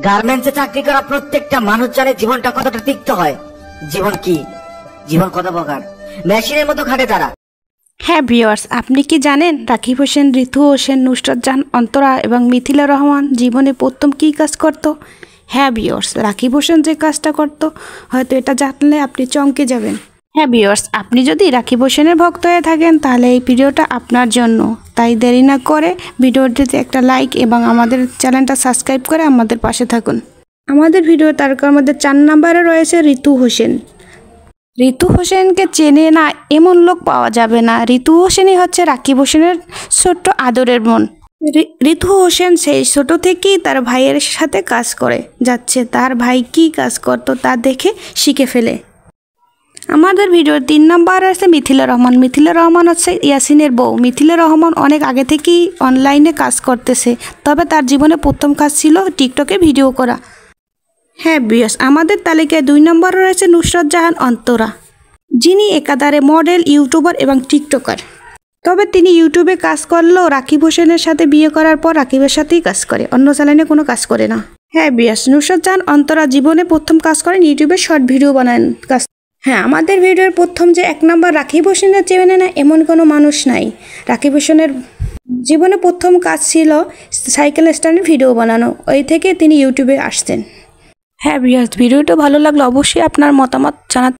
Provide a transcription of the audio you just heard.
গার্মেন্টসে চাকরি করা প্রত্যেকটা মানুষ জানে জীবনটা কতটা তিক্ত হয়। জীবন কি, জীবন কত প্রকার, মেশিনের মতো খাটে তারা। হ্যাঁ ভিউয়ার্স, আপনি কি জানেন রাকিব হোসেন, ঋতু হোসেন, নুসরাত জাহান অন্তরা এবং মিথিলা রহমান জীবনে প্রথম কী কাজ করত? হ্যাঁ ভিউয়ার্স, রাকিব হোসেন যে কাজটা করত হয়তো এটা জানলে আপনি চমকে যাবেন। হ্যাঁ ভিউয়ার্স, আপনি যদি রাকিব হোসেনের ভক্ত হয়ে থাকেন তাহলে এই ভিডিওটা আপনার জন্য। তাই দেরি না করে ভিডিওটিতে একটা লাইক এবং আমাদের চ্যানেলটা সাবস্ক্রাইব করে আমাদের পাশে থাকুন। আমাদের ভিডিও তারকার মধ্যে 4 নম্বরে রয়েছে ঋতু হোসেন। ঋতু হোসেনকে চেনে না এমন লোক পাওয়া যাবে না। ঋতু হোসেনই হচ্ছে রাকিব হোসেনের ছোট্ট আদরের বোন। ঋতু হোসেন সেই ছোট থেকেই তার ভাইয়ের সাথে কাজ করে যাচ্ছে। তার ভাই কি কাজ করতো তা দেখে শিখে ফেলে। আমাদের ভিডিওর 3 নম্বর আছে মিথিলা রহমান। মিথিলা রহমান হচ্ছে ইয়াসিনের বউ। মিথিলা রহমান অনেক আগে থেকেই অনলাইনে কাজ করতেছে, তবে তার জীবনে প্রথম কাজ ছিল টিকটকে ভিডিও করা। হ্যাঁ বিয়স, আমাদের তালিকায় 2 নম্বর রয়েছে নুসরাত জাহান অন্তরা, যিনি একাধারে মডেল, ইউটিউবার এবং টিকটকার। তবে তিনি ইউটিউবে কাজ করলেও রাকিব হোসেনের সাথে বিয়ে করার পর রাকিবের সাথেই কাজ করে, অন্য চ্যানেলে কোনো কাজ করে না। হ্যাঁ বিয়স, নুসরাত জাহান অন্তরা জীবনে প্রথম কাজ করেন ইউটিউবে শর্ট ভিডিও বানান কাজ। হ্যাঁ, আমাদের ভিডিওর প্রথম যে 1 নম্বর রাকিব হোসেনের চেনে না এমন কোনো মানুষ নাই। রাকিব হোসেনের জীবনে প্রথম কাজ ছিল সাইকেল স্ট্যান্ডের ভিডিও বানানো, ওই থেকে তিনি ইউটিউবে আসতেন। হ্যাঁ ভিউয়ার্স, ভিডিওটা ভালো লাগলে অবশ্যই আপনার মতামত জানাতে